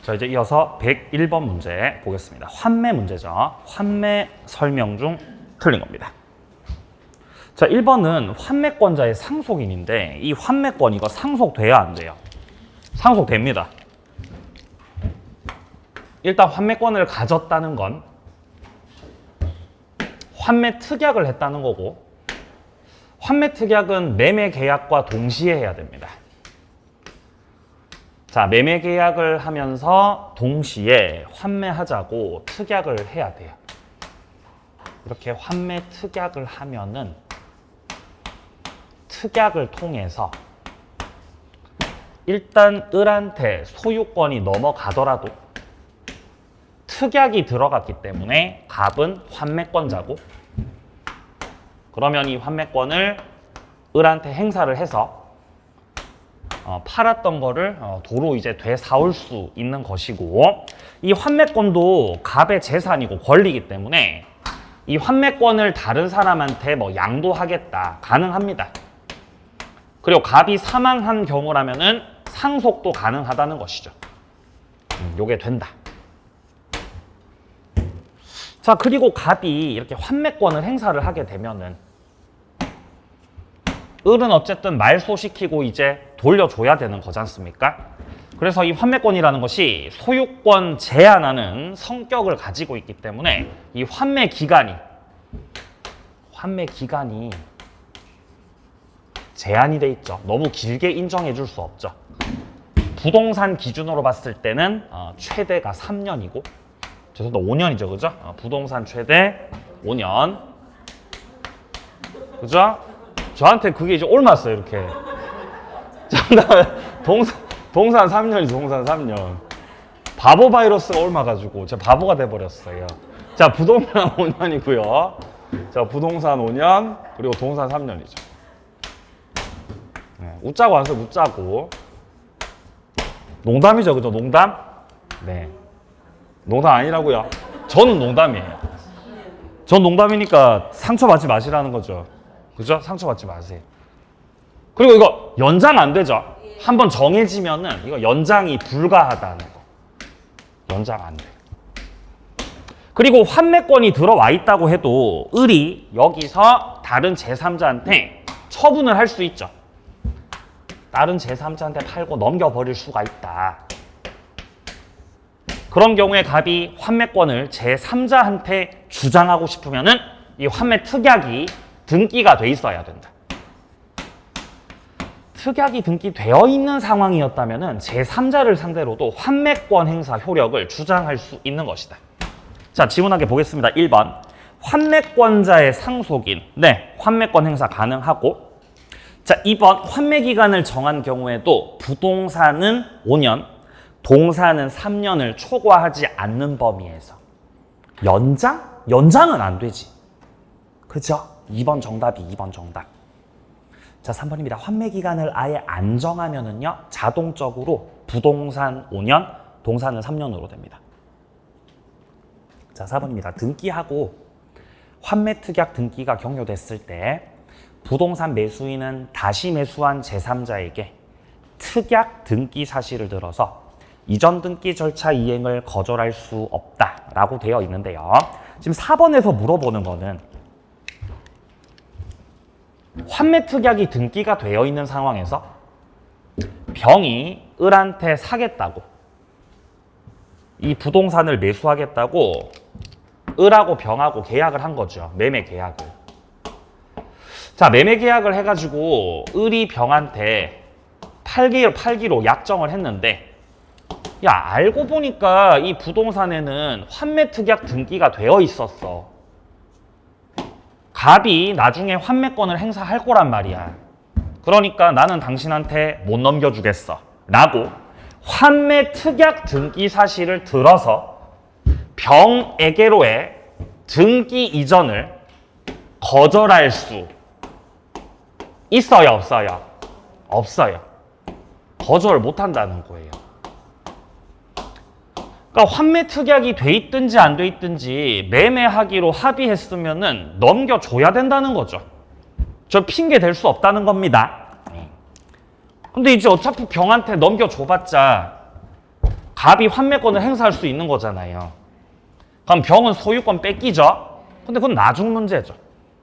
자, 이제 이어서 101번 문제 보겠습니다. 환매 문제죠. 환매 설명 중 틀린 겁니다. 자, 1번은 환매권자의 상속인인데 이 환매권 이거 상속돼야 안 돼요? 상속됩니다. 일단 환매권을 가졌다는 건 환매 특약을 했다는 거고, 환매 특약은 매매 계약과 동시에 해야 됩니다. 자, 매매 계약을 하면서 동시에 환매하자고 특약을 해야 돼요. 이렇게 환매 특약을 하면은 특약을 통해서 일단 을한테 소유권이 넘어가더라도 특약이 들어갔기 때문에 갑은 환매권자고, 그러면 이 환매권을 을한테 행사를 해서 팔았던 거를 도로 이제 되사올 수 있는 것이고, 이 환매권도 갑의 재산이고 권리이기 때문에 이 환매권을 다른 사람한테 뭐 양도하겠다 가능합니다. 그리고 갑이 사망한 경우라면은 상속도 가능하다는 것이죠. 요게 된다. 자, 그리고 갑이 이렇게 환매권을 행사를 하게 되면은 을은 어쨌든 말소시키고 이제 돌려줘야 되는 거지 않습니까? 그래서 이 환매권이라는 것이 소유권 제한하는 성격을 가지고 있기 때문에 이 환매 기간이 제한이 돼 있죠. 너무 길게 인정해 줄 수 없죠. 부동산 기준으로 봤을 때는 최대가 3년이고, 죄송합니다, 5년이죠, 그죠? 부동산 최대 5년, 그죠? 저한테 그게 이제 옮았어요, 이렇게. 동산 3년이죠, 동산 3년. 바보 바이러스가 옮아가지고 제가 바보가 돼버렸어요. 자, 부동산 5년이고요. 자, 부동산 5년, 그리고 동산 3년이죠. 네, 웃자고 안 써요, 웃자고. 농담이죠, 그죠? 농담? 네. 농담 아니라고요. 저는 농담이에요. 전 농담이니까 상처받지 마시라는 거죠. 그죠? 상처받지 마세요. 그리고 이거 연장 안 되죠? 한번 정해지면은 이거 연장이 불가하다는 거. 연장 안 돼요. 그리고 환매권이 들어와 있다고 해도 을이 여기서 다른 제3자한테 처분을 할 수 있죠. 다른 제3자한테 팔고 넘겨버릴 수가 있다. 그런 경우에 갑이 환매권을 제3자한테 주장하고 싶으면은 이 환매 특약이 등기가 돼 있어야 된다. 특약이 등기되어 있는 상황이었다면은 제3자를 상대로도 환매권 행사 효력을 주장할 수 있는 것이다. 자, 지문하게 보겠습니다. 1번. 환매권자의 상속인. 네, 환매권 행사 가능하고. 자, 2번. 환매 기간을 정한 경우에도 부동산은 5년, 동산은 3년을 초과하지 않는 범위에서. 연장? 연장은 안 되지. 그죠? 2번 정답이 2번 정답. 자, 3번입니다. 환매 기간을 아예 안 정하면은요, 자동적으로 부동산 5년, 동산은 3년으로 됩니다. 자, 4번입니다. 등기하고 환매 특약 등기가 경료됐을 때 부동산 매수인은 다시 매수한 제3자에게 특약 등기 사실을 들어서 이전 등기 절차 이행을 거절할 수 없다라고 되어 있는데요. 지금 4번에서 물어보는 거는 환매 특약이 등기가 되어 있는 상황에서 병이 을한테 사겠다고, 이 부동산을 매수하겠다고 을하고 병하고 계약을 한 거죠. 매매 계약을. 자, 매매 계약을 해가지고 을이 병한테 팔기로 약정을 했는데, 야, 알고 보니까 이 부동산에는 환매 특약 등기가 되어 있었어. 갑이 나중에 환매권을 행사할 거란 말이야. 그러니까 나는 당신한테 못 넘겨주겠어 라고 환매 특약 등기 사실을 들어서 병에게로의 등기 이전을 거절할 수 있어요, 없어요? 없어요. 거절 못 한다는 거예요. 그러니까 환매 특약이 돼 있든지 안 돼 있든지 매매하기로 합의했으면은 넘겨줘야 된다는 거죠. 저 핑계 댈 수 없다는 겁니다. 근데 이제 어차피 병한테 넘겨줘봤자 갑이 환매권을 행사할 수 있는 거잖아요. 그럼 병은 소유권 뺏기죠? 근데 그건 나중 문제죠.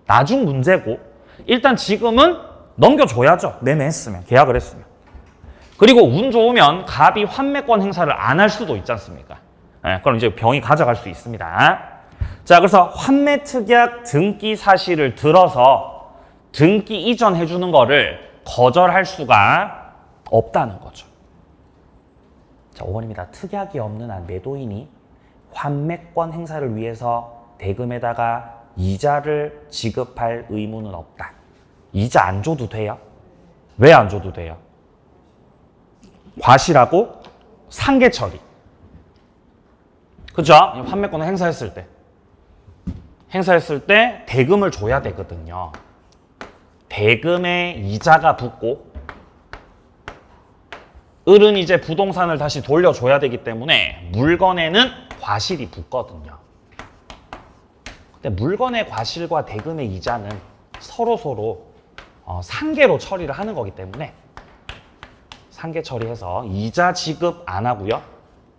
나중 문제고 일단 지금은 넘겨줘야죠. 매매했으면, 계약을 했으면. 그리고 운 좋으면 갑이 환매권 행사를 안 할 수도 있지 않습니까? 네, 그럼 이제 병이 가져갈 수 있습니다. 자, 그래서 환매특약 등기 사실을 들어서 등기 이전해 주는 거를 거절할 수가 없다는 거죠. 자, 5번입니다. 특약이 없는 한 매도인이 환매권 행사를 위해서 대금에다가 이자를 지급할 의무는 없다. 이자 안 줘도 돼요? 왜 안 줘도 돼요? 과실하고 상계 처리. 그죠? 환매권을 행사했을 때 대금을 줘야 되거든요. 대금에 이자가 붙고 을은 이제 부동산을 다시 돌려줘야 되기 때문에 물건에는 과실이 붙거든요. 근데 물건의 과실과 대금의 이자는 서로 상계로 처리를 하는 거기 때문에 상계 처리해서 이자 지급 안 하고요.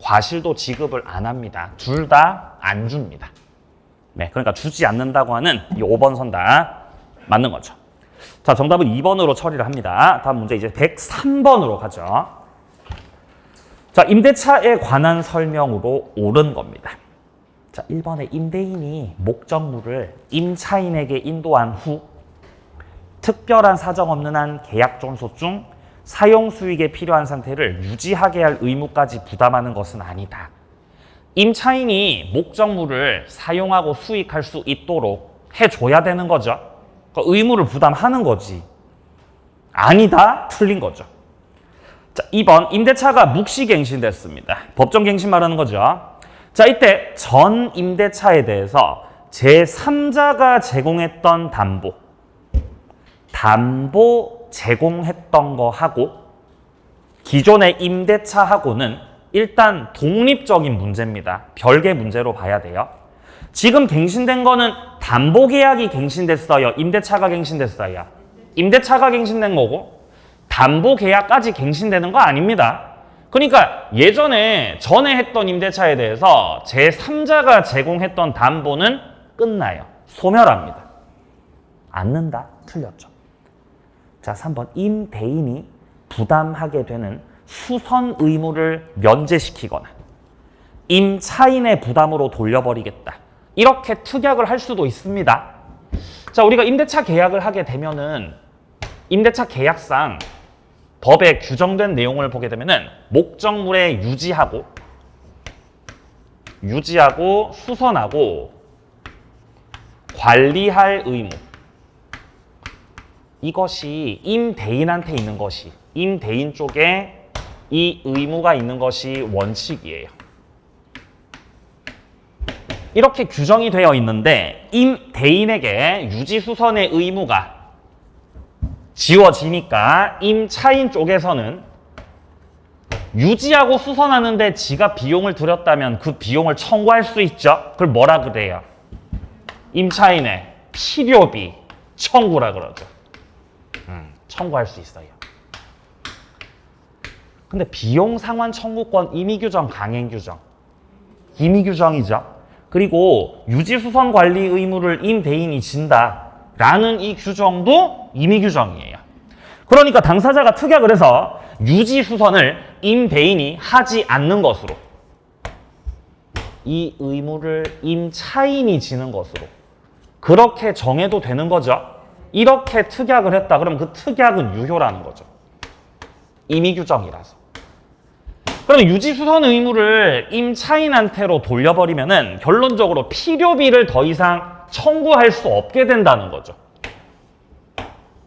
과실도 지급을 안 합니다. 둘 다 안 줍니다. 네, 그러니까 주지 않는다고 하는 이 5번 선다 맞는 거죠. 자, 정답은 2번으로 처리를 합니다. 다음 문제 이제 103번으로 가죠. 자, 임대차에 관한 설명으로 옳은 겁니다. 자, 1번에 임대인이 목적물을 임차인에게 인도한 후 특별한 사정 없는 한 계약 존속 중 사용 수익에 필요한 상태를 유지하게 할 의무까지 부담하는 것은 아니다. 임차인이 목적물을 사용하고 수익할 수 있도록 해줘야 되는 거죠. 그러니까 의무를 부담하는 거지. 아니다? 틀린 거죠. 자, 2번 임대차가 묵시갱신됐습니다. 법정갱신 말하는 거죠. 자, 이때 전 임대차에 대해서 제3자가 제공했던 담보 제공했던 거하고 기존의 임대차하고는 일단 독립적인 문제입니다. 별개 문제로 봐야 돼요. 지금 갱신된 거는 담보계약이 갱신됐어요? 임대차가 갱신됐어요? 임대차가 갱신된 거고 담보계약까지 갱신되는 거 아닙니다. 그러니까 전에 했던 임대차에 대해서 제3자가 제공했던 담보는 끝나요. 소멸합니다. 않는다? 틀렸죠. 자, 3번 임대인이 부담하게 되는 수선 의무를 면제시키거나 임차인의 부담으로 돌려버리겠다. 이렇게 특약을 할 수도 있습니다. 자, 우리가 임대차 계약을 하게 되면은 임대차 계약상 법에 규정된 내용을 보게 되면은 목적물에 유지하고 수선하고 관리할 의무, 이것이 임대인한테 있는 것이, 임대인 쪽에 이 의무가 있는 것이 원칙이에요. 이렇게 규정이 되어 있는데 임대인에게 유지수선의 의무가 지워지니까 임차인 쪽에서는 유지하고 수선하는데 지가 비용을 들였다면 그 비용을 청구할 수 있죠. 그걸 뭐라 그래요? 임차인의 필요비 청구라 그러죠. 청구할 수 있어요. 근데 비용 상환 청구권 임의규정, 강행규정. 임의규정이죠. 그리고 유지수선 관리 의무를 임대인이 진다라는 이 규정도 임의규정이에요. 그러니까 당사자가 특약을 해서 유지수선을 임대인이 하지 않는 것으로, 이 의무를 임차인이 지는 것으로 그렇게 정해도 되는 거죠. 이렇게 특약을 했다. 그러면 그 특약은 유효라는 거죠. 임의규정이라서. 그러면 유지수선 의무를 임차인한테로 돌려버리면은 결론적으로 필요비를 더 이상 청구할 수 없게 된다는 거죠.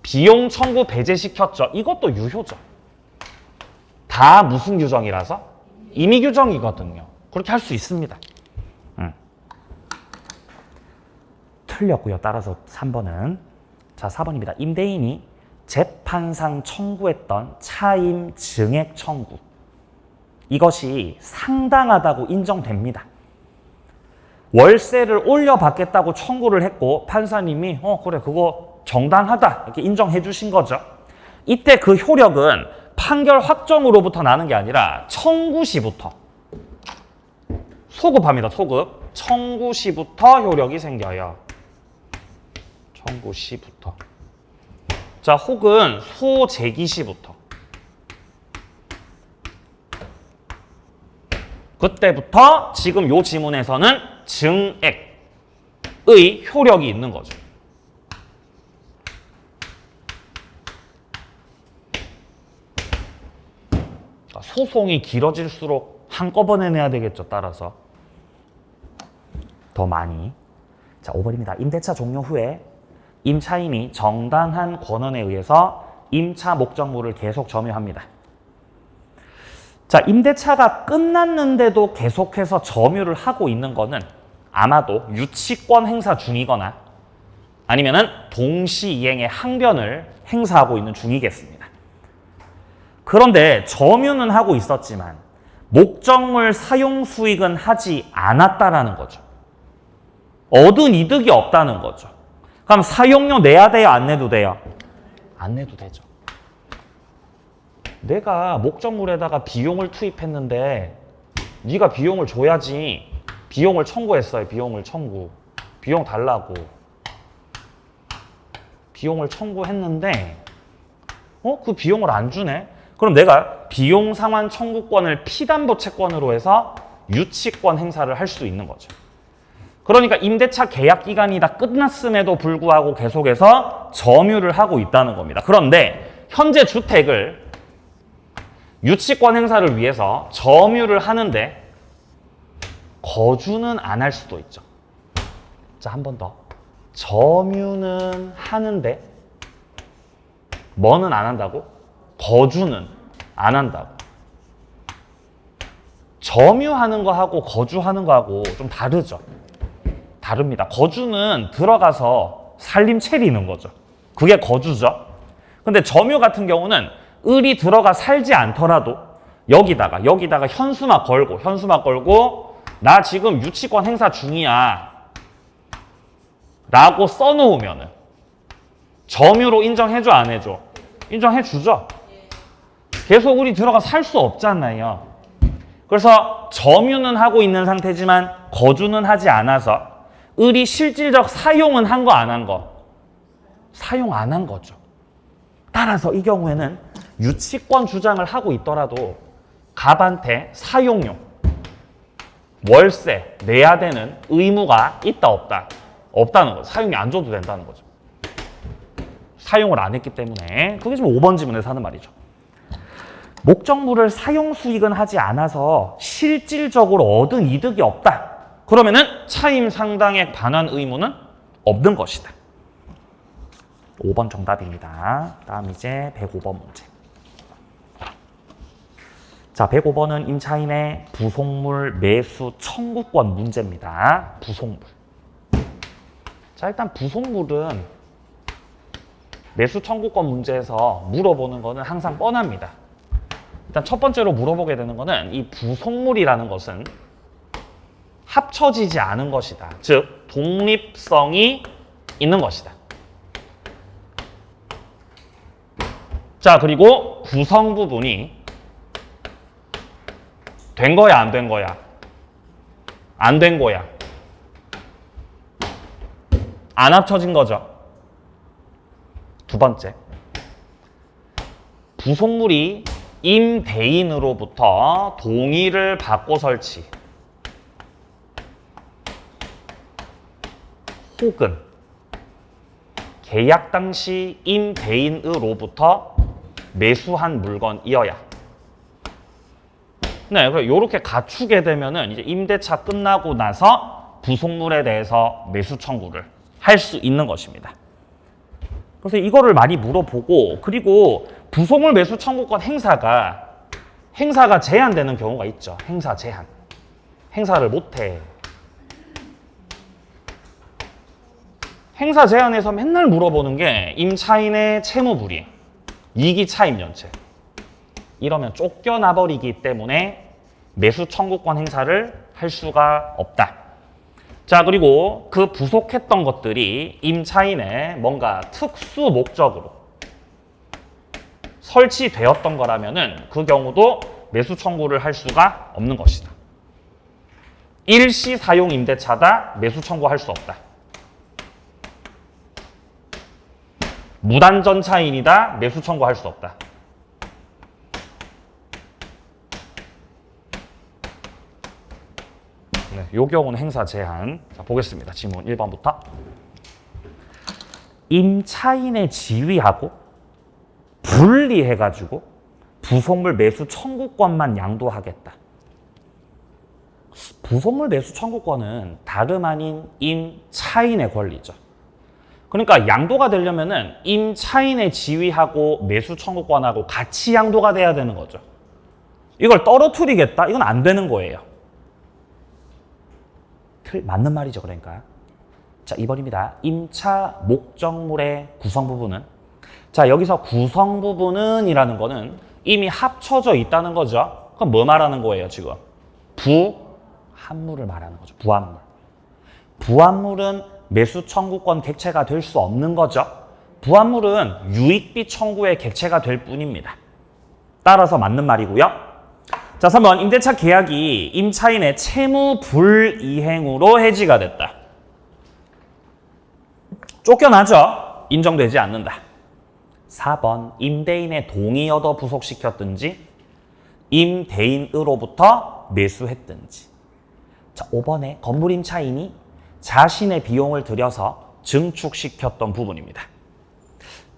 비용 청구 배제시켰죠. 이것도 유효죠. 다 무슨 규정이라서? 임의규정이거든요. 그렇게 할 수 있습니다. 틀렸고요. 따라서 3번은. 자, 4번입니다. 임대인이 재판상 청구했던 차임 증액 청구, 이것이 상당하다고 인정됩니다. 월세를 올려받겠다고 청구를 했고 판사님이 그래 그거 정당하다 이렇게 인정해 주신 거죠. 이때 그 효력은 판결 확정으로부터 나는 게 아니라 청구 시부터 소급합니다. 소급. 청구 시부터 효력이 생겨요. 청구 시부터. 자, 혹은 소재기 시부터. 그때부터 지금 요 지문에서는 증액의 효력이 있는 거죠. 소송이 길어질수록 한꺼번에 내야 되겠죠. 따라서 더 많이. 자, 5번입니다. 임대차 종료 후에 임차인이 정당한 권한에 의해서 임차 목적물을 계속 점유합니다. 자, 임대차가 끝났는데도 계속해서 점유를 하고 있는 거는 아마도 유치권 행사 중이거나 아니면은 동시이행의 항변을 행사하고 있는 중이겠습니다. 그런데 점유는 하고 있었지만 목적물 사용 수익은 하지 않았다라는 거죠. 얻은 이득이 없다는 거죠. 그럼 사용료 내야 돼요? 안 내도 돼요? 안 내도 되죠. 내가 목적물에다가 비용을 투입했는데 네가 비용을 줘야지. 비용을 청구했어요. 비용을 청구. 비용 달라고. 비용을 청구했는데 그 비용을 안 주네? 그럼 내가 비용 상환 청구권을 피담보 채권으로 해서 유치권 행사를 할 수 있는 거죠. 그러니까 임대차 계약 기간이 다 끝났음에도 불구하고 계속해서 점유를 하고 있다는 겁니다. 그런데 현재 주택을 유치권 행사를 위해서 점유를 하는데 거주는 안 할 수도 있죠. 자, 한 번 더. 점유는 하는데 뭐는 안 한다고? 거주는 안 한다고. 점유하는 거하고 거주하는 거하고 좀 다르죠. 다릅니다. 거주는 들어가서 살림 차리는 거죠. 그게 거주죠. 근데 점유 같은 경우는 을이 들어가 살지 않더라도 여기다가 현수막 걸고 나 지금 유치권 행사 중이야 라고 써놓으면은 점유로 인정해줘 안 해줘? 인정해주죠. 계속 을이 들어가 살 수 없잖아요. 그래서 점유는 하고 있는 상태지만 거주는 하지 않아서 을이 실질적 사용은 한 거 안 한 거? 사용 안 한 거죠. 따라서 이 경우에는 유치권 주장을 하고 있더라도 갑한테 사용료, 월세 내야 되는 의무가 있다 없다? 없다는 거죠. 사용이 안 줘도 된다는 거죠. 사용을 안 했기 때문에. 그게 지금 5번 지문에서 하는 말이죠. 목적물을 사용 수익은 하지 않아서 실질적으로 얻은 이득이 없다. 그러면은 차임 상당액 반환 의무는 없는 것이다. 5번 정답입니다. 다음 이제 105번 문제. 자, 105번은 임차인의 부속물 매수 청구권 문제입니다. 부속물. 자, 일단 부속물은 매수 청구권 문제에서 물어보는 거는 항상 뻔합니다. 일단 첫 번째로 물어보게 되는 거는 이 부속물이라는 것은 합쳐지지 않은 것이다. 즉, 독립성이 있는 것이다. 자, 그리고 구성 부분이 된 거야, 안 된 거야? 안 된 거야. 안 합쳐진 거죠. 두 번째, 부속물이 임대인으로부터 동의를 받고 설치 혹은 계약 당시 임대인으로부터 매수한 물건이어야. 네, 그럼 이렇게 갖추게 되면은 이제 임대차 끝나고 나서 부속물에 대해서 매수 청구를 할 수 있는 것입니다. 그래서 이거를 많이 물어보고, 그리고 부속물 매수 청구권 행사가 제한되는 경우가 있죠. 행사 제한. 행사를 못해. 행사 제한에서 맨날 물어보는 게 임차인의 채무불이행, 이기 차임 연체. 이러면 쫓겨나버리기 때문에 매수 청구권 행사를 할 수가 없다. 자, 그리고 그 부속했던 것들이 임차인의 뭔가 특수 목적으로 설치되었던 거라면은 그 경우도 매수 청구를 할 수가 없는 것이다. 일시 사용 임대차다. 매수 청구할 수 없다. 무단전 차인이다. 매수 청구할 수 없다. 네, 요 경우는 행사 제한. 자, 보겠습니다. 지문 1번부터. 임차인의 지위하고 분리해가지고 부속물 매수 청구권만 양도하겠다. 부속물 매수 청구권은 다름 아닌 임차인의 권리죠. 그러니까 양도가 되려면은 임차인의 지위하고 매수 청구권하고 같이 양도가 돼야 되는 거죠. 이걸 떨어뜨리겠다? 이건 안 되는 거예요. 맞는 말이죠, 그러니까. 자, 2번입니다. 임차 목적물의 구성 부분은, 자, 여기서 구성 부분은 이라는 거는 이미 합쳐져 있다는 거죠. 그럼 뭐 말하는 거예요, 지금? 부합물을 말하는 거죠. 부합물. 부합물은 매수 청구권 객체가 될 수 없는 거죠. 부합물은 유익비 청구의 객체가 될 뿐입니다. 따라서 맞는 말이고요. 자, 3번 임대차 계약이 임차인의 채무 불이행으로 해지가 됐다. 쫓겨나죠. 인정되지 않는다. 4번 임대인의 동의 얻어 부속시켰든지 임대인으로부터 매수했든지. 자, 5번에 건물 임차인이 자신의 비용을 들여서 증축시켰던 부분입니다.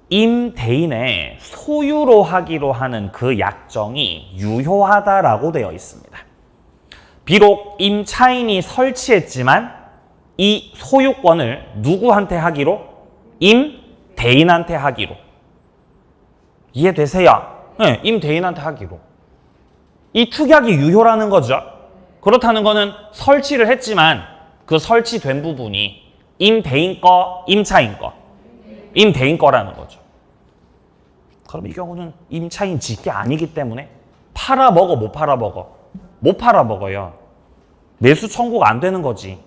임대인의 소유로 하기로 하는 그 약정이 유효하다라고 되어 있습니다. 비록 임차인이 설치했지만 이 소유권을 누구한테 하기로? 임대인한테 하기로. 이해되세요? 네, 임대인한테 하기로. 이 특약이 유효라는 거죠. 그렇다는 거는 설치를 했지만 그 설치된 부분이 임대인 거, 임차인 거. 임대인 거라는 거죠. 그럼 이 경우는 임차인 직계 아니기 때문에 팔아먹어, 못 팔아먹어? 못 팔아먹어요. 매수 청구가 안 되는 거지.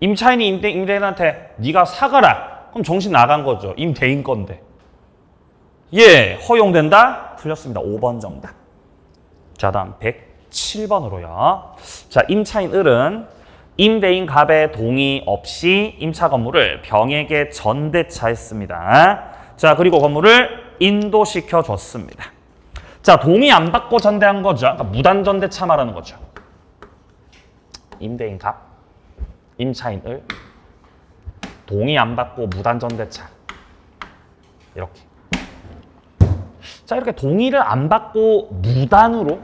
임차인이 임대인한테 네가 사가라. 그럼 정신 나간 거죠. 임대인 건데. 예, 허용된다? 틀렸습니다. 5번 정답. 자, 다음 107번으로요. 자, 임차인 을은 임대인 갑의 동의 없이 임차 건물을 병에게 전대차했습니다. 자, 그리고 건물을 인도시켜 줬습니다. 자, 동의 안 받고 전대한 거죠. 그러니까 무단 전대차 말하는 거죠. 임대인 갑, 임차인 을, 동의 안 받고 무단 전대차. 이렇게. 자, 이렇게 동의를 안 받고 무단으로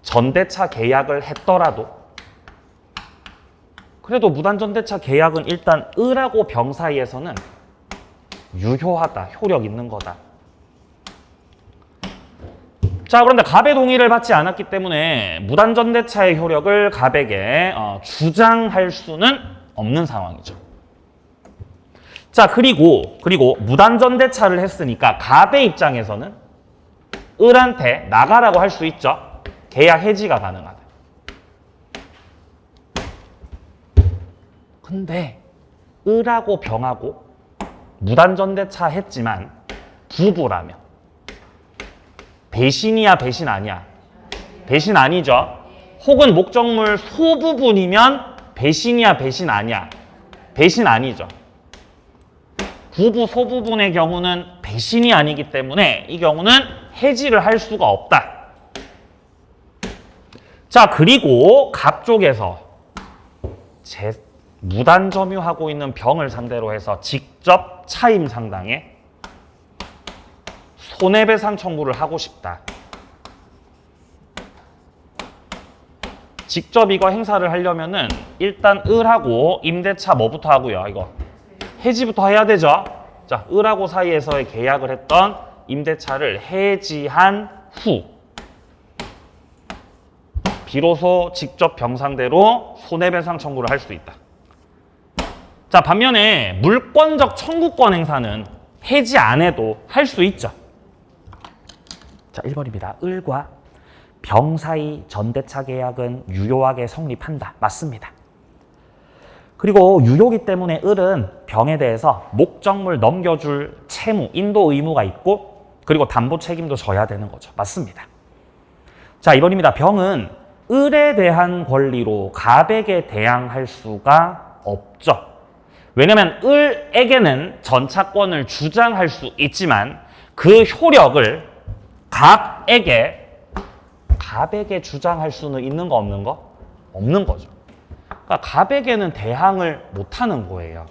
전대차 계약을 했더라도 그래도 무단 전대차 계약은 일단 을하고 병 사이에서는 유효하다, 효력 있는 거다. 자, 그런데 갑의 동의를 받지 않았기 때문에 무단 전대차의 효력을 갑에게 주장할 수는 없는 상황이죠. 자, 그리고 무단 전대차를 했으니까 갑의 입장에서는 을한테 나가라고 할 수 있죠. 계약 해지가 가능하다. 근데 을하고 병하고 무단 전대차 했지만 부부라면 배신이야, 배신 아니야? 배신 아니죠. 혹은 목적물 소부분이면 배신이야, 배신 아니야? 배신 아니죠. 부부 소부분의 경우는 배신이 아니기 때문에 이 경우는 해지를 할 수가 없다. 자, 그리고 갑 쪽에서 무단 점유하고 있는 병을 상대로 해서 직접 차임 상당에 손해배상 청구를 하고 싶다. 직접 이거 행사를 하려면은 일단 을하고 임대차 뭐부터 하고요? 이거 해지부터 해야 되죠. 자, 을하고 사이에서의 계약을 했던 임대차를 해지한 후 비로소 직접 병 상대로 손해배상 청구를 할 수 있다. 자, 반면에 물권적 청구권 행사는 해지 안 해도 할 수 있죠. 자, 1번입니다. 을과 병 사이 전대차 계약은 유효하게 성립한다. 맞습니다. 그리고 유효기 때문에 을은 병에 대해서 목적물 넘겨줄 채무, 인도 의무가 있고 그리고 담보 책임도 져야 되는 거죠. 맞습니다. 자, 2번입니다. 병은 을에 대한 권리로 갑에게 대항할 수가 없죠. 왜냐하면 을에게는 전차권을 주장할 수 있지만 그 효력을 갑에게 주장할 수는 있는 거 없는 거? 없는 거죠. 그러니까 갑에게는 대항을 못하는 거예요.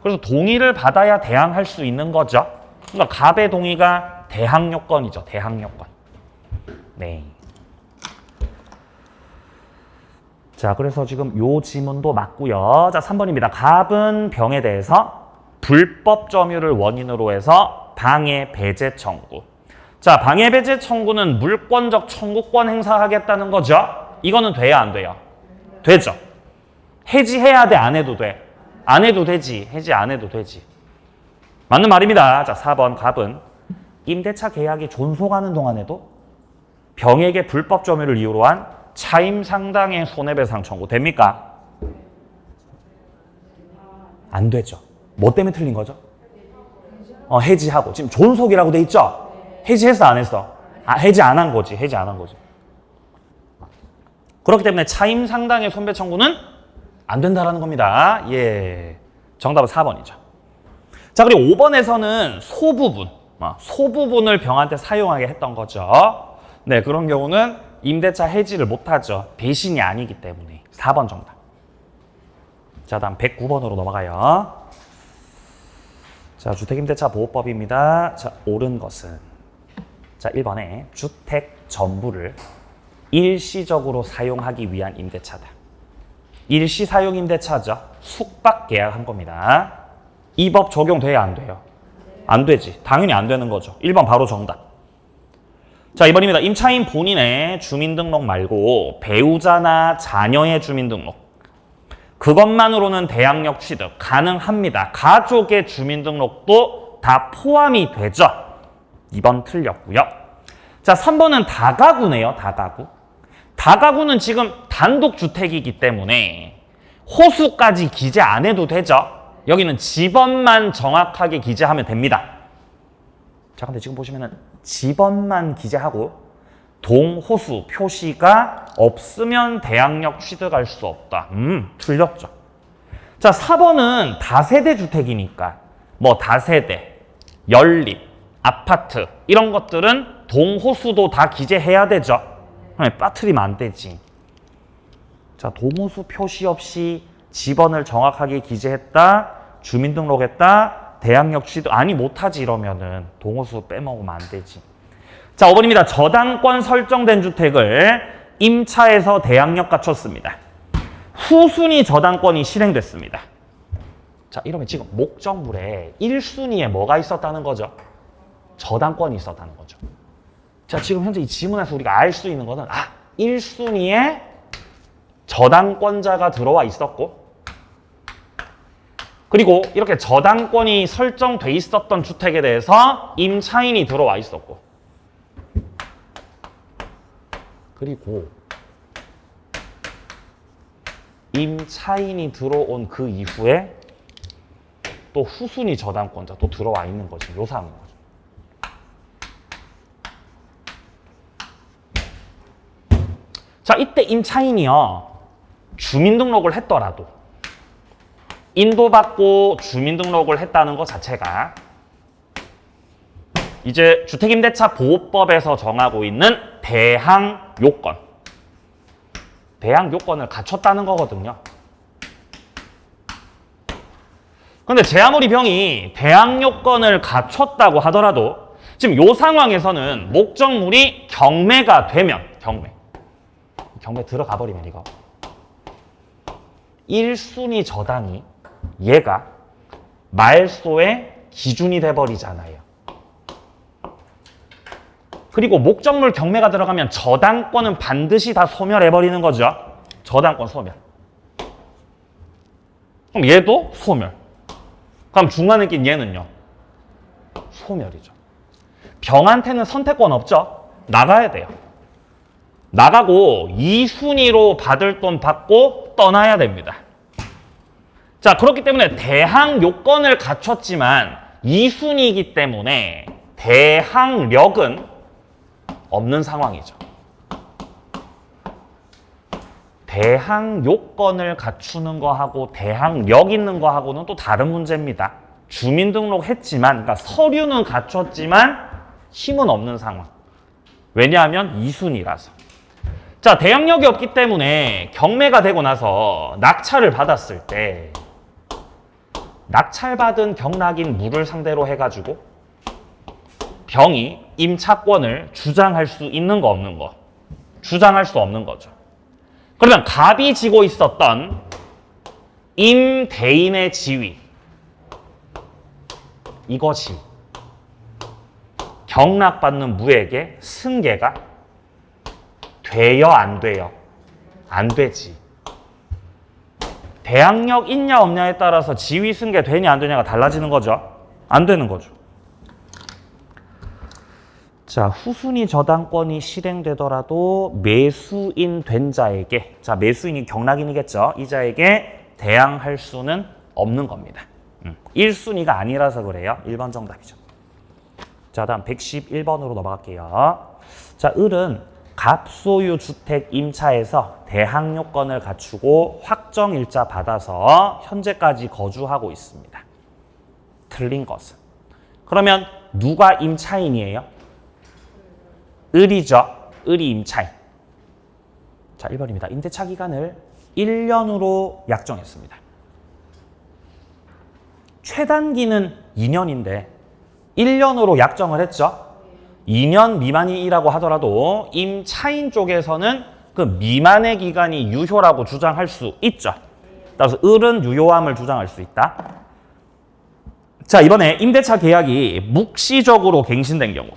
그래서 동의를 받아야 대항할 수 있는 거죠. 그러니까 갑의 동의가 대항 요건이죠. 대항 요건. 네. 자, 그래서 지금 요 지문도 맞고요. 자, 3번입니다. 갑은 병에 대해서 불법 점유를 원인으로 해서 방해 배제 청구. 자, 방해 배제 청구는 물권적 청구권 행사하겠다는 거죠. 이거는 돼야 안 돼요? 되죠. 해지해야 돼, 안 해도 돼? 안 해도 되지. 해지 안 해도 되지. 맞는 말입니다. 자, 4번 갑은 임대차 계약이 존속하는 동안에도 병에게 불법 점유를 이유로 한 차임 상당의 손해배상 청구 됩니까? 안 되죠. 뭐 때문에 틀린 거죠? 해지하고. 지금 존속이라고 돼 있죠? 해지했어, 안 했어? 해지 안 한 거지. 해지 안 한 거지. 그렇기 때문에 차임 상당의 손배 청구는 안 된다라는 겁니다. 예. 정답은 4번이죠. 자, 그리고 5번에서는 소부분을 병한테 사용하게 했던 거죠. 네, 그런 경우는 임대차 해지를 못하죠. 배신이 아니기 때문에. 4번 정답. 자, 다음 109번으로 넘어가요. 자, 주택임대차 보호법입니다. 자, 옳은 것은 자, 1번에 주택 전부를 일시적으로 사용하기 위한 임대차다. 일시 사용 임대차죠. 숙박 계약한 겁니다. 이 법 적용돼야 안 돼요? 안 되지. 당연히 안 되는 거죠. 1번 바로 정답. 자, 2번입니다. 임차인 본인의 주민등록 말고 배우자나 자녀의 주민등록. 그것만으로는 대항력 취득 가능합니다. 가족의 주민등록도 다 포함이 되죠. 2번 틀렸고요. 자, 3번은 다가구네요. 다가구. 다가구는 지금 단독주택이기 때문에 호수까지 기재 안 해도 되죠. 여기는 지번만 정확하게 기재하면 됩니다. 자, 근데 지금 보시면은 지번만 기재하고 동호수 표시가 없으면 대항력 취득할 수 없다. 틀렸죠. 자, 4번은 다세대 주택이니까 뭐 다세대, 연립, 아파트 이런 것들은 동호수도 다 기재해야 되죠. 빠뜨리면 안 되지. 자, 동호수 표시 없이 지번을 정확하게 기재했다, 주민등록했다, 대항력 취득 아니 못하지 이러면은 동호수 빼먹으면 안 되지. 자, 5번입니다. 저당권 설정된 주택을 임차에서 대항력 갖췄습니다. 후순위 저당권이 실행됐습니다. 자, 이러면 지금 목적물에 1순위에 뭐가 있었다는 거죠? 저당권이 있었다는 거죠. 자, 지금 현재 이 지문에서 우리가 알 수 있는 것은 1순위에 저당권자가 들어와 있었고 그리고 이렇게 저당권이 설정돼 있었던 주택에 대해서 임차인이 들어와 있었고 그리고 임차인이 들어온 그 이후에 또 후순위 저당권자 또 들어와 있는 거지. 요 상황인 거죠. 자, 이때 임차인이요. 주민등록을 했더라도 인도받고 주민등록을 했다는 것 자체가 이제 주택임대차 보호법에서 정하고 있는 대항 요건. 대항 요건을 갖췄다는 거거든요. 그런데 제 아무리 병이 대항 요건을 갖췄다고 하더라도 지금 요 상황에서는 목적물이 경매가 되면 경매 들어가 버리면 이거 1순위 저당이 얘가 말소의 기준이 돼버리잖아요. 그리고 목적물 경매가 들어가면 저당권은 반드시 다 소멸해버리는 거죠. 저당권 소멸. 그럼 얘도 소멸. 그럼 중간에 낀 얘는요? 소멸이죠. 병한테는 선택권 없죠? 나가야 돼요. 나가고 2순위로 받을 돈 받고 떠나야 됩니다. 자, 그렇기 때문에 대항 요건을 갖췄지만 2순위이기 때문에 대항력은 없는 상황이죠. 대항 요건을 갖추는 거하고 대항력 있는 거하고는 또 다른 문제입니다. 주민등록 했지만, 그러니까 서류는 갖췄지만 힘은 없는 상황. 왜냐하면 2순위라서. 자, 대항력이 없기 때문에 경매가 되고 나서 낙찰을 받았을 때 낙찰받은 경락인 무를 상대로 해가지고 병이 임차권을 주장할 수 있는 거 없는 거? 주장할 수 없는 거죠. 그러면 갑이 지고 있었던 임대인의 지위, 이것이 경락받는 무에게 승계가 돼요, 안 돼요? 안 되지. 대항력 있냐 없냐에 따라서 지위 승계 되냐 안 되냐가 달라지는 거죠. 안 되는 거죠. 자, 후순위 저당권이 실행되더라도 매수인 된 자에게, 자, 매수인이 경락인이겠죠. 이 자에게 대항할 수는 없는 겁니다. 1순위가 아니라서 그래요. 1번 정답이죠. 자, 다음 111번으로 넘어갈게요. 자, 을은 갑소유 주택 임차에서 대항 요건을 갖추고 확정일자 받아서 현재까지 거주하고 있습니다. 틀린 것은. 그러면 누가 임차인이에요? 을이죠. 을이 임차인. 자, 1번입니다. 임대차 기간을 1년으로 약정했습니다. 최단기는 2년인데 1년으로 약정을 했죠. 2년 미만이라고 하더라도 임차인 쪽에서는 그 미만의 기간이 유효라고 주장할 수 있죠. 따라서 을은 유효함을 주장할 수 있다. 자, 이번에 임대차 계약이 묵시적으로 갱신된 경우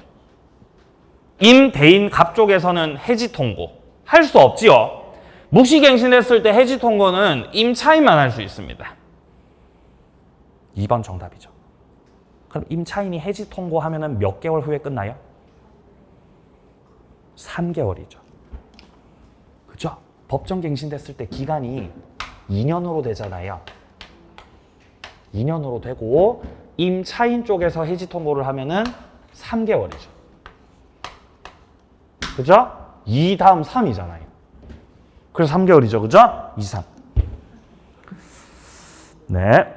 임대인 갑 쪽에서는 해지 통고 할 수 없지요. 묵시 갱신했을 때 해지 통고는 임차인만 할 수 있습니다. 2번 정답이죠. 그럼 임차인이 해지 통고하면 몇 개월 후에 끝나요? 3개월이죠. 그죠? 법정 갱신됐을 때 기간이 2년으로 되잖아요. 2년으로 되고 임차인 쪽에서 해지 통고를 하면은 3개월이죠. 그죠? 2 다음 3이잖아요. 그래서 3개월이죠. 그죠? 2, 3. 네.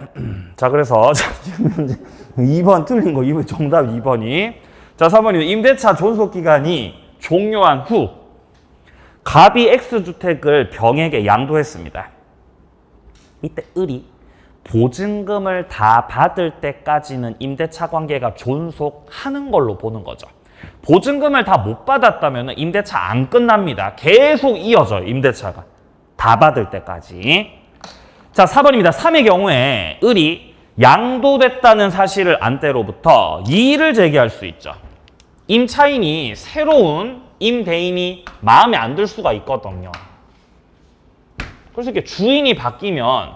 자, 그래서 2번 틀린 거, 2번 정답 2번이. 자, 3번이 임대차 존속 기간이 종료한 후 갑이 X주택을 병에게 양도했습니다. 이때 을이 보증금을 다 받을 때까지는 임대차 관계가 존속하는 걸로 보는 거죠. 보증금을 다 못 받았다면 임대차 안 끝납니다. 계속 이어져요, 임대차가. 다 받을 때까지. 자, 4번입니다. 3의 경우에 을이 양도됐다는 사실을 안 때로부터 이의를 제기할 수 있죠. 임차인이 새로운 임대인이 마음에 안 들 수가 있거든요. 그래서 이렇게 주인이 바뀌면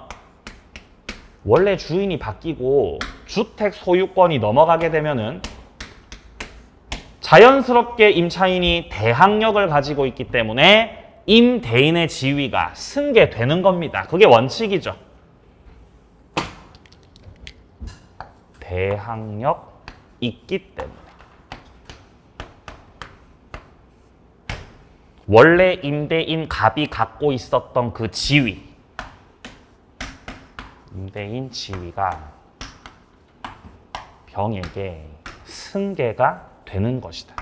원래 주인이 바뀌고 주택 소유권이 넘어가게 되면은 자연스럽게 임차인이 대항력을 가지고 있기 때문에 임대인의 지위가 승계되는 겁니다. 그게 원칙이죠. 대항력 있기 때문에. 원래 임대인 갑이 갖고 있었던 그 지위, 임대인 지위가 병에게 승계가 되는 것이다.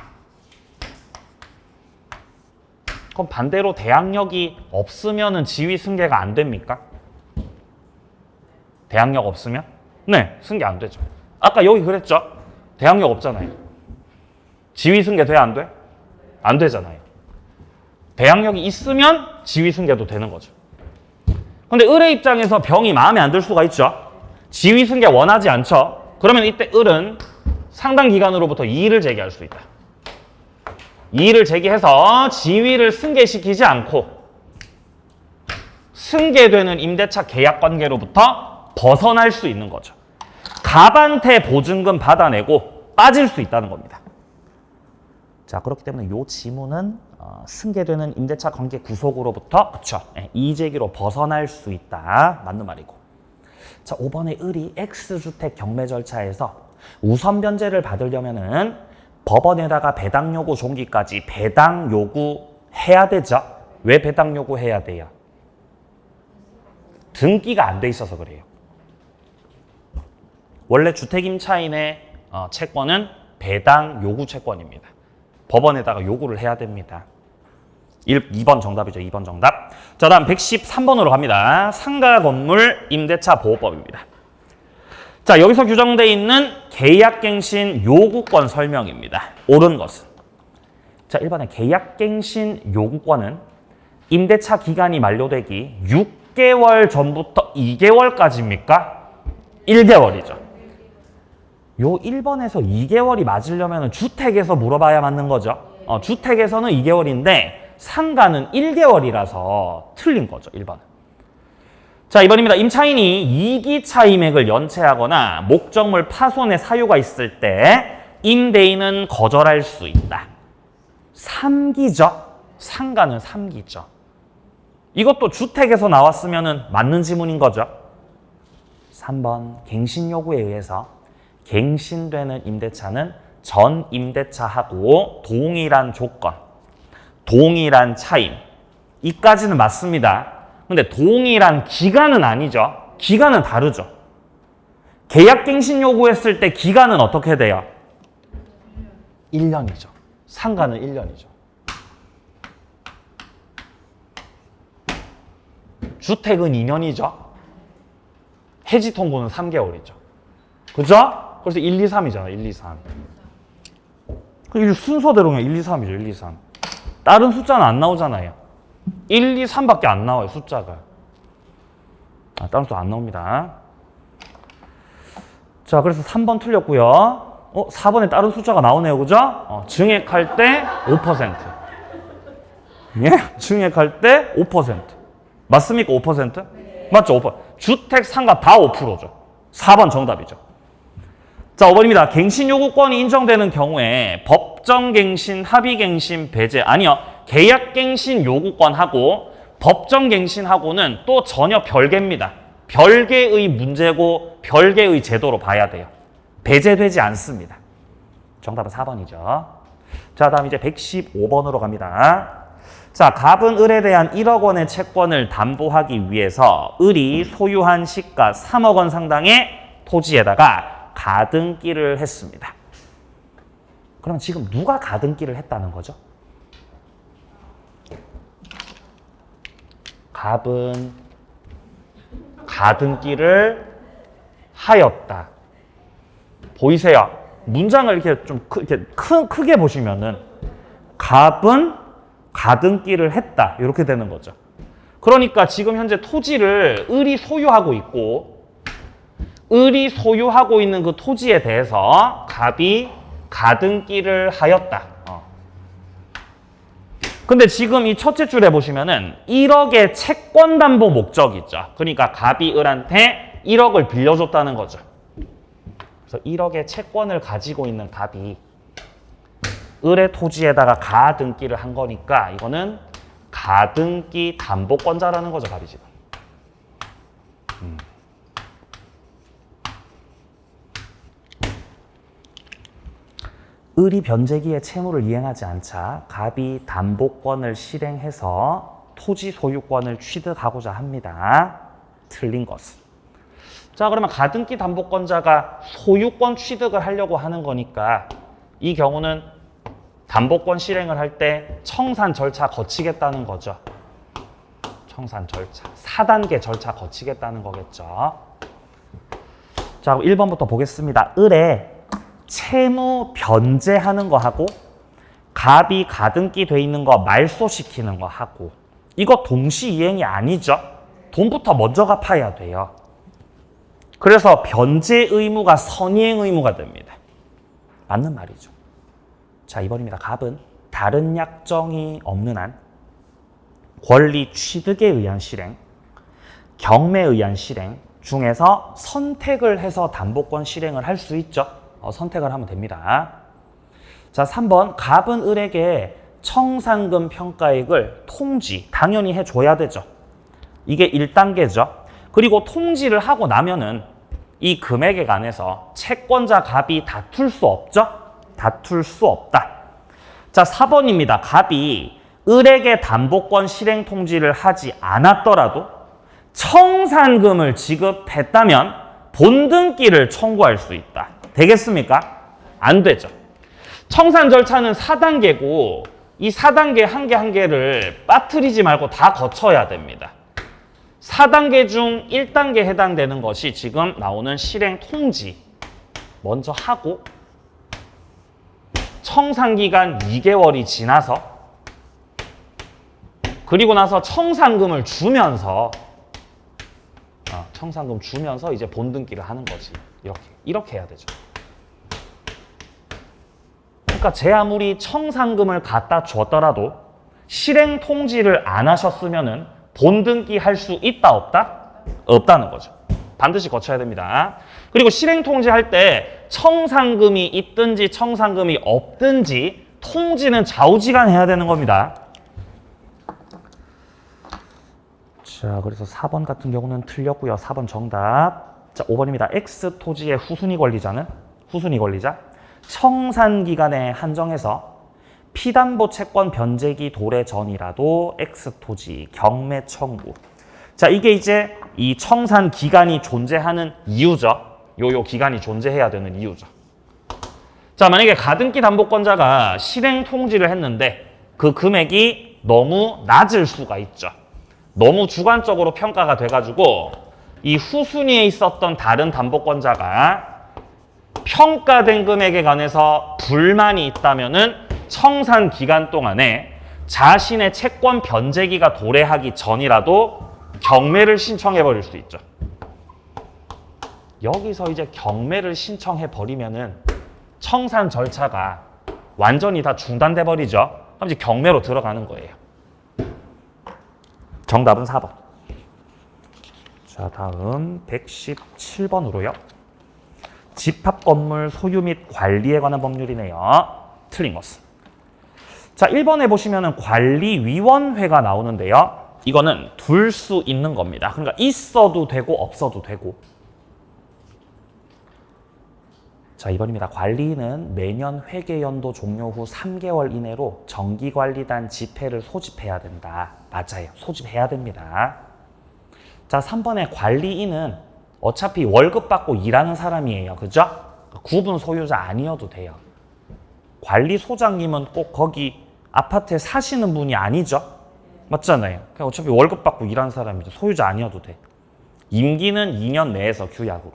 그럼 반대로 대항력이 없으면 지위 승계가 안 됩니까? 대항력 없으면? 네, 승계 안 되죠. 아까 여기 그랬죠? 대항력 없잖아요. 지위 승계 돼, 안 돼? 안 되잖아요. 대항력이 있으면 지위 승계도 되는 거죠. 근데 을의 입장에서 병이 마음에 안 들 수가 있죠. 지위 승계 원하지 않죠. 그러면 이때 을은 상당 기간으로부터 이의를 제기할 수 있다. 이의를 제기해서 지위를 승계시키지 않고 승계되는 임대차 계약 관계로부터 벗어날 수 있는 거죠. 갑한테 보증금 받아내고 빠질 수 있다는 겁니다. 자, 그렇기 때문에 이 지문은 승계되는 임대차 관계 구속으로부터 그쵸? 이의 제기로 벗어날 수 있다. 맞는 말이고. 자, 5번에 을이 X주택 경매 절차에서 우선 변제를 받으려면은 법원에다가 배당 요구 종기까지 배당 요구해야 되죠. 왜 배당 요구해야 돼요? 등기가 안 돼 있어서 그래요. 원래 주택임차인의 채권은 배당 요구 채권입니다. 법원에다가 요구를 해야 됩니다. 2번 정답이죠. 2번 정답. 자, 다음 113번으로 갑니다. 상가 건물 임대차 보호법입니다. 자, 여기서 규정되어 있는 계약갱신 요구권 설명입니다. 옳은 것은. 자, 1번에 계약갱신 요구권은 임대차 기간이 만료되기 6개월 전부터 2개월까지입니까? 1개월이죠. 요 1번에서 2개월이 맞으려면 주택에서 물어봐야 맞는 거죠. 주택에서는 2개월인데 상가는 1개월이라서 틀린 거죠. 1번은. 자, 2번입니다. 임차인이 이기차 임액을 연체하거나 목적물 파손의 사유가 있을 때 임대인은 거절할 수 있다. 3기죠. 상가는 3기죠. 이것도 주택에서 나왔으면 맞는 지문인 거죠. 3번 갱신 요구에 의해서 갱신되는 임대차는 전 임대차하고 동일한 조건, 동일한 차임. 이까지는 맞습니다. 근데 동일한 기간은 아니죠. 기간은 다르죠. 계약갱신 요구했을 때 기간은 어떻게 돼요? 1년이죠. 상가는 1년이죠. 주택은 2년이죠. 해지 통보는 3개월이죠. 그죠? 그래서 1, 2, 3이잖아. 1, 2, 3. 순서대로 그냥 1, 2, 3이죠. 1, 2, 3. 다른 숫자는 안 나오잖아요. 1, 2, 3밖에 안 나와요. 숫자가. 다른 숫자 안 나옵니다. 자, 그래서 3번 틀렸고요. 4번에 다른 숫자가 나오네요. 그죠? 증액할 때 5%. 예? 증액할 때 5%. 맞습니까? 5%? 네. 맞죠? 5%. 주택, 상가 다 5%죠. 4번 정답이죠. 자, 5번입니다. 갱신 요구권이 인정되는 경우에 법정갱신, 합의갱신, 배제. 아니요. 계약갱신 요구권하고 법정갱신하고는 또 전혀 별개입니다. 별개의 문제고 별개의 제도로 봐야 돼요. 배제되지 않습니다. 정답은 4번이죠. 자, 다음 이제 115번으로 갑니다. 자, 갑은 을에 대한 1억 원의 채권을 담보하기 위해서 을이 소유한 시가 3억 원 상당의 토지에다가 가등기를 했습니다. 그럼 지금 누가 가등기를 했다는 거죠? 갑은 가등기를 하였다. 보이세요? 문장을 이렇게 좀 크게 보시면은 갑은 가등기를 했다. 이렇게 되는 거죠. 그러니까 지금 현재 토지를 을이 소유하고 있고 을이 소유하고 있는 그 토지에 대해서 갑이 가등기를 하였다. 근데 지금 이 첫째 줄에 보시면은 1억의 채권 담보 목적이 있죠. 그러니까 갑이 을한테 1억을 빌려줬다는 거죠. 그래서 1억의 채권을 가지고 있는 갑이 을의 토지에다가 가등기를 한 거니까 이거는 가등기 담보권자라는 거죠, 갑이 지금. 을이 변제기에 채무를 이행하지 않자 갑이 담보권을 실행해서 토지 소유권을 취득하고자 합니다. 틀린 것은. 자, 그러면 가등기 담보권자가 소유권 취득을 하려고 하는 거니까 이 경우는 담보권 실행을 할 때 청산 절차 거치겠다는 거죠. 청산 절차. 4단계 절차 거치겠다는 거겠죠. 자, 1번부터 보겠습니다. 을에 채무 변제하는 거 하고 갑이 가등기 돼 있는 거 말소시키는 거 하고 이거 동시 이행이 아니죠. 돈부터 먼저 갚아야 돼요. 그래서 변제 의무가 선이행 의무가 됩니다. 맞는 말이죠. 자, 2번입니다. 갑은 다른 약정이 없는 한 권리 취득에 의한 실행, 경매에 의한 실행 중에서 선택을 해서 담보권 실행을 할 수 있죠. 선택을 하면 됩니다. 자, 3번 갑은 을에게 청산금 평가액을 통지 당연히 해줘야 되죠. 이게 1단계죠. 그리고 통지를 하고 나면은 이 금액에 관해서 채권자 갑이 다툴 수 없죠. 다툴 수 없다. 자, 4번입니다. 갑이 을에게 담보권 실행 통지를 하지 않았더라도 청산금을 지급했다면 본등기를 청구할 수 있다. 되겠습니까? 안 되죠. 청산 절차는 4단계고 이 4단계 한 개 한 개를 빠뜨리지 말고 다 거쳐야 됩니다. 4단계 중 1단계 해당되는 것이 지금 나오는 실행 통지 먼저 하고 청산기간 2개월이 지나서 그리고 나서 청산금을 주면서 청산금 주면서 이제 본등기를 하는 거지. 이렇게 해야 되죠. 그러니까 제 아무리 청산금을 갖다 줬더라도 실행 통지를 안 하셨으면은 본등기 할 수 있다 없다? 없다는 거죠. 반드시 거쳐야 됩니다. 그리고 실행 통지할 때 청산금이 있든지 청산금이 없든지 통지는 좌우지간 해야 되는 겁니다. 자, 그래서 4번 같은 경우는 틀렸고요. 4번 정답. 자, 5번입니다. X 토지의 후순위 권리자 청산기간에 한정해서 피담보 채권 변제기 도래 전이라도 X 토지 경매 청구. 자, 이게 이제 이 청산 기간이 존재하는 이유죠. 요 기간이 존재해야 되는 이유죠. 자, 만약에 가등기 담보권자가 실행 통지를 했는데 그 금액이 너무 낮을 수가 있죠. 너무 주관적으로 평가가 돼가지고 이 후순위에 있었던 다른 담보권자가 평가된 금액에 관해서 불만이 있다면은 청산 기간 동안에 자신의 채권 변제기가 도래하기 전이라도 경매를 신청해 버릴 수 있죠. 여기서 이제 경매를 신청해 버리면은 청산 절차가 완전히 다 중단돼 버리죠. 그럼 이제 경매로 들어가는 거예요. 정답은 4번. 자, 다음 117번으로요. 집합건물 소유 및 관리에 관한 법률이네요. 틀린 것은. 자, 1번에 보시면은 관리위원회가 나오는데요. 이거는 둘 수 있는 겁니다. 그러니까 있어도 되고 없어도 되고. 자, 2번입니다. 관리인은 매년 회계연도 종료 후 3개월 이내로 정기관리단 집회를 소집해야 된다. 맞아요. 소집해야 됩니다. 자, 3번에 관리인은 어차피 월급 받고 일하는 사람이에요. 그죠? 구분 소유자 아니어도 돼요. 관리소장님은 꼭 거기 아파트에 사시는 분이 아니죠? 맞잖아요. 그냥 어차피 월급 받고 일하는 사람이죠. 소유자 아니어도 돼. 임기는 2년 내에서 규약으로.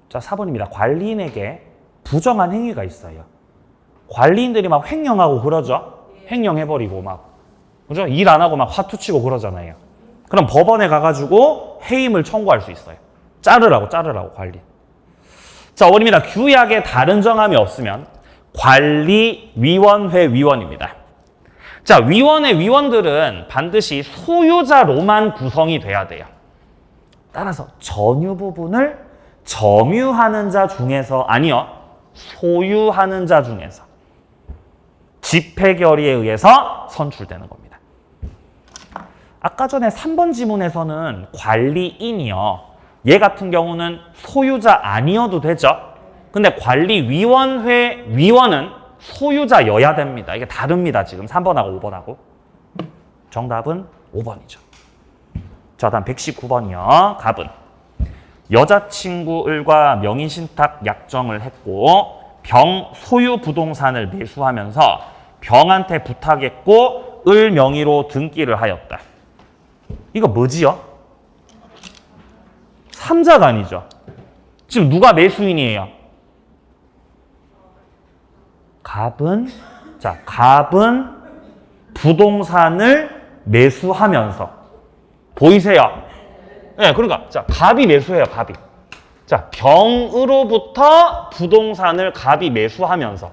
자, 4번입니다. 관리인에게 부정한 행위가 있어요. 관리인들이 막 횡령하고 그러죠? 횡령해버리고 막. 그죠? 일 안 하고 막 화투치고 그러잖아요. 그럼 법원에 가가지고 해임을 청구할 수 있어요. 자르라고 관리. 자, 5번입니다. 규약에 다른 정함이 없으면 관리위원회 위원입니다. 자, 위원회 위원들은 반드시 소유자로만 구성이 돼야 돼요. 따라서 전유 부분을 점유하는 자 중에서 소유하는 자 중에서 집회 결의에 의해서 선출되는 겁니다. 아까 전에 3번 지문에서는 관리인이요. 얘 같은 경우는 소유자 아니어도 되죠. 근데 관리위원회 위원은 소유자여야 됩니다. 이게 다릅니다. 지금 3번하고 5번하고. 정답은 5번이죠. 자, 다음 119번이요. 갑은 여자친구 을과 명의신탁 약정을 했고 병 소유 부동산을 매수하면서 병한테 부탁했고 을 명의로 등기를 하였다. 이거 뭐지요? 3자가 아니죠. 지금 누가 매수인이에요? 갑은 부동산을 매수하면서 보이세요? 네, 그러니까 갑이 매수해요. 갑이. 자, 병으로부터 부동산을 갑이 매수하면서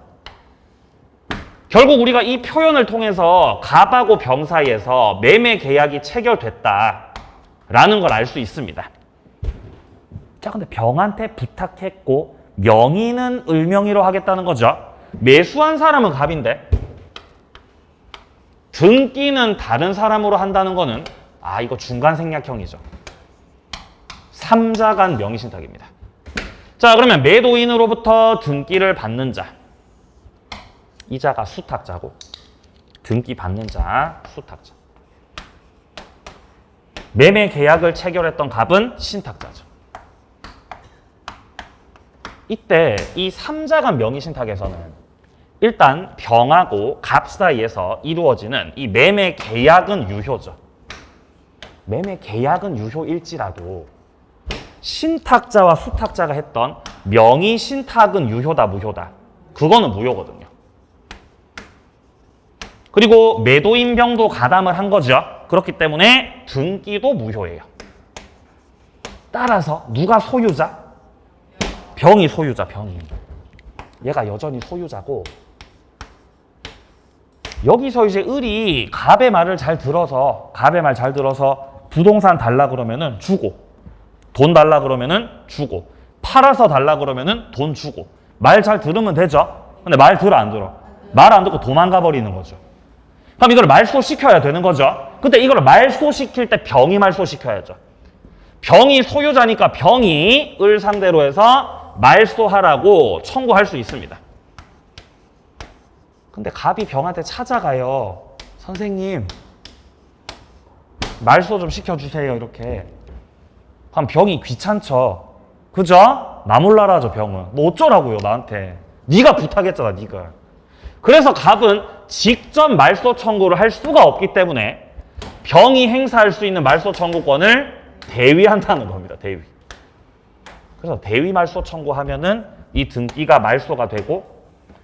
결국 우리가 이 표현을 통해서 갑하고 병 사이에서 매매 계약이 체결됐다라는 걸 알 수 있습니다. 자, 근데 병한테 부탁했고 명의는 을 명의로 하겠다는 거죠. 매수한 사람은 갑인데 등기는 다른 사람으로 한다는 거는 이거 중간 생략형이죠. 3자 간 명의신탁입니다. 자, 그러면 매도인으로부터 등기를 받는 자. 이자가 수탁자고 등기 받는 자 수탁자. 매매 계약을 체결했던 갑은 신탁자죠. 이때 이 3자간 명의신탁에서는 일단 병하고 갑 사이에서 이루어지는 이 매매 계약은 유효죠. 매매 계약은 유효일지라도 신탁자와 수탁자가 했던 명의신탁은 유효다 무효다? 그거는 무효거든요. 그리고 매도인병도 가담을 한 거죠. 그렇기 때문에 등기도 무효예요. 따라서 누가 소유자? 병이 소유자, 병이. 얘가 여전히 소유자고 여기서 이제 을이 갑의 말을 잘 들어서 부동산 달라 그러면은 주고 돈 달라 그러면은 주고 팔아서 달라 그러면은 돈 주고 말 잘 들으면 되죠. 근데 말 들어 안 들어? 말 안 듣고 도망가 버리는 거죠. 그럼 이걸 말소시켜야 되는 거죠. 근데 이걸 말소시킬 때 병이 말소시켜야죠. 병이 소유자니까 병이 을 상대로 해서 말소하라고 청구할 수 있습니다. 근데 갑이 병한테 찾아가요. 선생님, 말소 좀 시켜주세요. 이렇게. 그럼 병이 귀찮죠. 그죠? 나 몰라라죠, 병은. 뭐 어쩌라고요, 나한테. 네가 부탁했잖아, 네가. 그래서 갑은 직접 말소 청구를 할 수가 없기 때문에 병이 행사할 수 있는 말소 청구권을 대위한다는 겁니다, 대위. 그래서 대위 말소 청구하면은 이 등기가 말소가 되고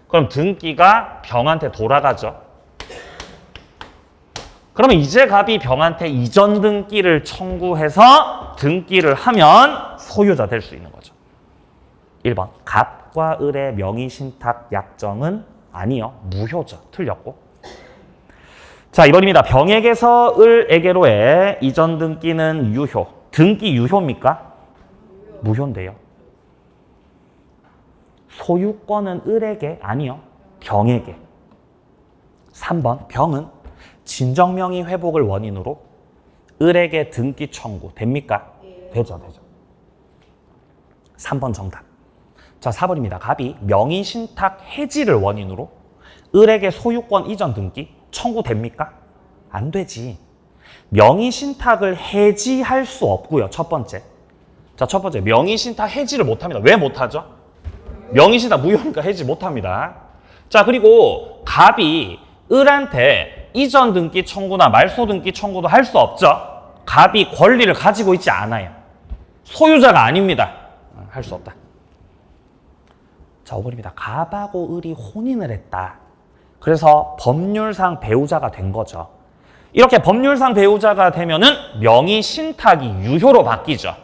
그럼 등기가 병한테 돌아가죠. 그러면 이제 갑이 병한테 이전 등기를 청구해서 등기를 하면 소유자 될 수 있는 거죠. 1번 갑과 을의 명의신탁 약정은 아니요. 무효죠. 틀렸고. 자, 2번입니다. 병에게서 을에게로의 이전 등기는 유효. 등기 유효입니까? 무효인데요. 소유권은 을에게 아니요. 병에게. 3번 병은 진정명의 회복을 원인으로 을에게 등기 청구 됩니까? 되죠. 3번 정답. 자, 4번입니다. 갑이 명의신탁 해지를 원인으로 을에게 소유권 이전 등기 청구됩니까? 안 되지. 명의신탁을 해지할 수 없고요. 첫 번째. 자, 첫 번째. 명의신탁 해지를 못합니다. 왜 못하죠? 명의신탁 무효니까 해지 못합니다. 자, 그리고 갑이 을한테 이전 등기 청구나 말소 등기 청구도 할 수 없죠. 갑이 권리를 가지고 있지 않아요. 소유자가 아닙니다. 할 수 없다. 자, 5번입니다. 갑하고 을이 혼인을 했다. 그래서 법률상 배우자가 된 거죠. 이렇게 법률상 배우자가 되면은 명의신탁이 유효로 바뀌죠.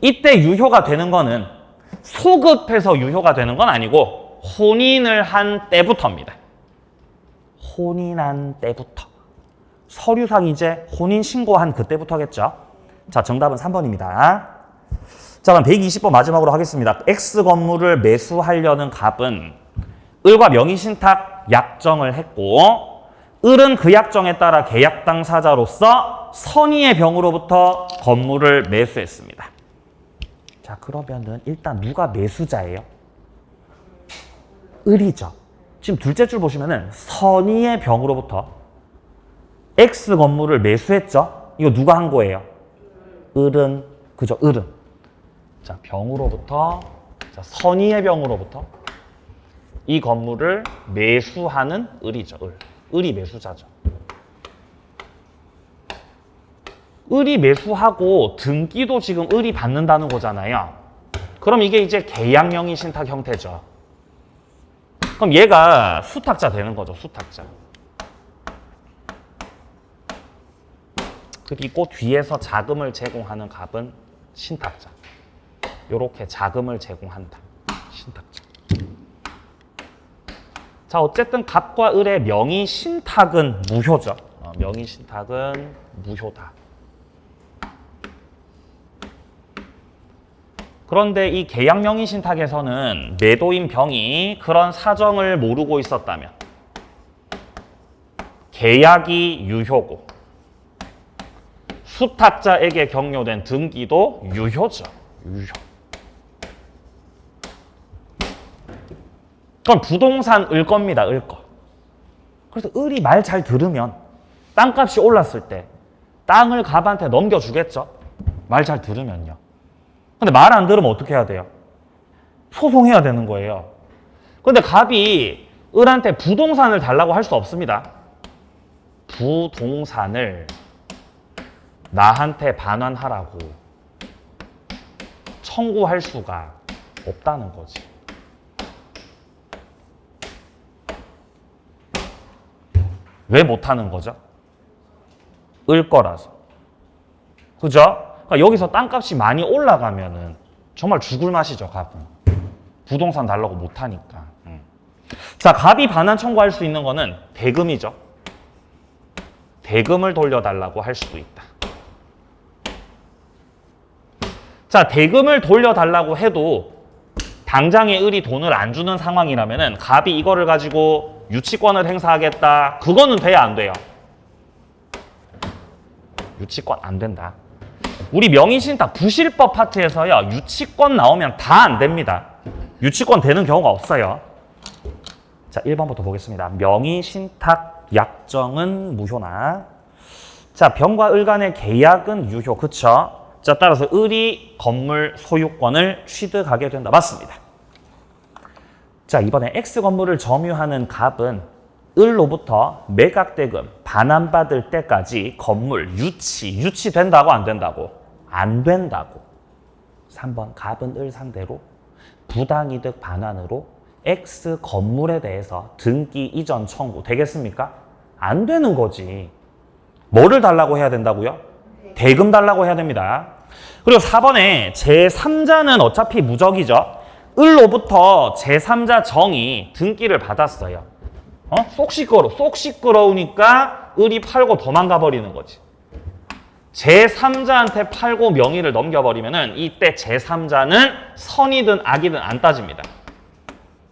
이때 유효가 되는 거는 소급해서 유효가 되는 건 아니고 혼인을 한 때부터입니다. 혼인한 때부터. 서류상 이제 혼인 신고한 그때부터겠죠. 자, 정답은 3번입니다. 자, 그럼 120번 마지막으로 하겠습니다. X 건물을 매수하려는 갑은 을과 명의신탁 약정을 했고 을은 그 약정에 따라 계약 당사자로서 선의의 병으로부터 건물을 매수했습니다. 자, 그러면은 일단 누가 매수자예요? 을이죠. 지금 둘째 줄 보시면은 선의의 병으로부터 X 건물을 매수했죠. 이거 누가 한 거예요? 을은, 그죠? 을은. 자, 병으로부터, 자, 선의의 병으로부터 이 건물을 매수하는 을이죠. 을. 을이 매수자죠. 을이 매수하고 등기도 지금 을이 받는다는 거잖아요. 그럼 이게 이제 계약명의 신탁 형태죠. 그럼 얘가 수탁자 되는 거죠. 수탁자. 그리고 뒤에서 자금을 제공하는 갑은 신탁자. 요렇게 자금을 제공한다. 신탁자. 자, 어쨌든 갑과 을의 명의 신탁은 무효죠. 명의 신탁은 무효다. 그런데 이 계약 명의 신탁에서는 매도인 병이 그런 사정을 모르고 있었다면 계약이 유효고 수탁자에게 경료된 등기도 유효죠. 유효. 그럼 부동산 을 겁니다. 을 거. 그래서 을이 말 잘 들으면 땅값이 올랐을 때 땅을 갑한테 넘겨주겠죠. 말 잘 들으면요. 근데 말 안 들으면 어떻게 해야 돼요? 소송해야 되는 거예요. 근데 갑이 을한테 부동산을 달라고 할 수 없습니다. 부동산을 나한테 반환하라고 청구할 수가 없다는 거지. 왜 못하는 거죠? 을 거라서. 그죠? 그러니까 여기서 땅값이 많이 올라가면은 정말 죽을 맛이죠, 갑은. 부동산 달라고 못하니까. 자, 갑이 반환 청구할 수 있는 거는 대금이죠. 대금을 돌려달라고 할 수 있다. 자, 대금을 돌려달라고 해도 당장에 을이 돈을 안 주는 상황이라면은 갑이 이거를 가지고 유치권을 행사하겠다. 그거는 돼야 안 돼요? 유치권 안 된다. 우리 명의신탁 부실법 파트에서요, 유치권 나오면 다 안 됩니다. 유치권 되는 경우가 없어요. 자, 1번부터 보겠습니다. 명의신탁 약정은 무효나. 자, 병과 을 간의 계약은 유효. 그쵸? 자, 따라서 을이 건물 소유권을 취득하게 된다. 맞습니다. 자, 이번에 X 건물을 점유하는 갑은 을로부터 매각대금 반환받을 때까지 건물 유치된다고 안 된다고? 안 된다고. 3번 갑은 을 상대로 부당이득 반환으로 X 건물에 대해서 등기 이전 청구 되겠습니까? 안 되는 거지. 뭐를 달라고 해야 된다고요? 대금 달라고 해야 됩니다. 그리고 4번에 제3자는 어차피 무적이죠. 을로부터 제3자 정이 등기를 받았어요. 쏙 시끄러우니까 을이 팔고 도망가 버리는 거지. 제3자한테 팔고 명의를 넘겨버리면은 이때 제3자는 선이든 악이든 안 따집니다.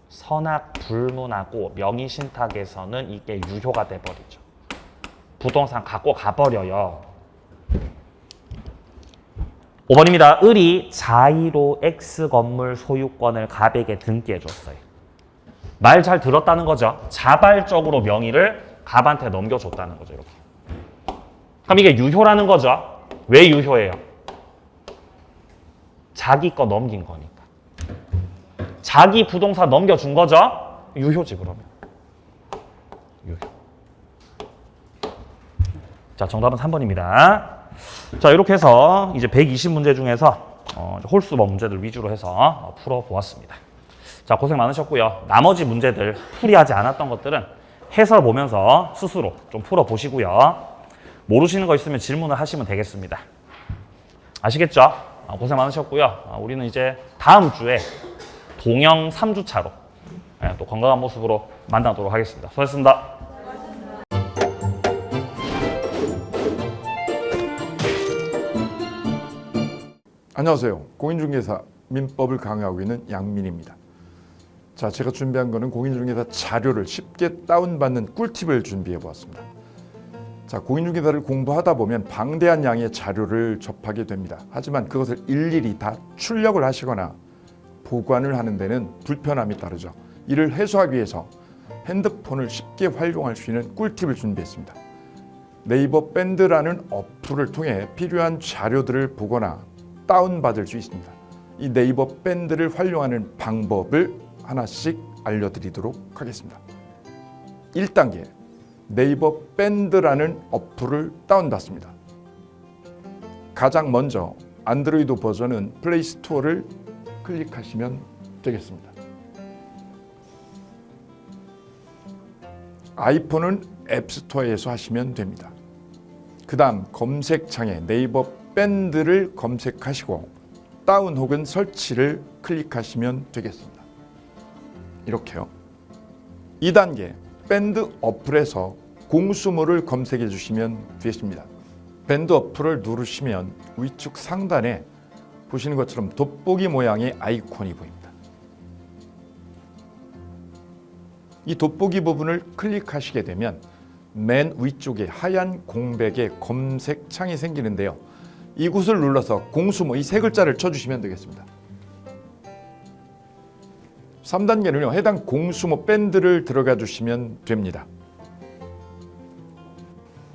선악 불문하고 명의신탁에서는 이게 유효가 돼버리죠. 부동산 갖고 가버려요. 5번입니다. 을이 자의로 X 건물 소유권을 갑에게 등기해줬어요. 말 잘 들었다는 거죠. 자발적으로 명의를 갑한테 넘겨줬다는 거죠. 이렇게. 그럼 이게 유효라는 거죠. 왜 유효해요? 자기 거 넘긴 거니까. 자기 부동산 넘겨준 거죠. 유효지 그러면. 유효. 자, 정답은 3번입니다. 자, 이렇게 해서 이제 120문제 중에서 홀수법 문제들 위주로 해서 풀어보았습니다. 자, 고생 많으셨고요. 나머지 문제들 풀이하지 않았던 것들은 해설 보면서 스스로 좀 풀어보시고요. 모르시는 거 있으면 질문을 하시면 되겠습니다. 아시겠죠? 고생 많으셨고요. 우리는 이제 다음 주에 동영 3주차로 또 건강한 모습으로 만나도록 하겠습니다. 수고하셨습니다. 안녕하세요. 공인중개사 민법을 강의하고 있는 양민입니다. 자, 제가 준비한 거는 공인중개사 자료를 쉽게 다운받는 꿀팁을 준비해 보았습니다. 자, 공인중개사를 공부하다 보면 방대한 양의 자료를 접하게 됩니다. 하지만 그것을 일일이 다 출력을 하시거나 보관을 하는 데는 불편함이 따르죠. 이를 해소하기 위해서 핸드폰을 쉽게 활용할 수 있는 꿀팁을 준비했습니다. 네이버 밴드라는 어플을 통해 필요한 자료들을 보거나 다운받을 수 있습니다. 이 네이버 밴드를 활용하는 방법을 하나씩 알려드리도록 하겠습니다. 1단계, 네이버 밴드라는 어플을 다운받습니다. 가장 먼저 안드로이드 버전은 플레이 스토어를 클릭하시면 되겠습니다. 아이폰은 앱스토어에서 하시면 됩니다. 그 다음 검색창에 네이버 밴드를 검색하시고 다운 혹은 설치를 클릭하시면 되겠습니다. 이렇게요. 2단계, 밴드 어플에서 공수모를 검색해 주시면 되겠습니다. 밴드 어플을 누르시면 위쪽 상단에 보시는 것처럼 돋보기 모양의 아이콘이 보입니다. 이 돋보기 부분을 클릭하시게 되면 맨 위쪽에 하얀 공백의 검색창이 생기는데요. 이곳을 눌러서 공수모 이 세 글자를 쳐주시면 되겠습니다. 3단계는요. 해당 공수모 밴드를 들어가 주시면 됩니다.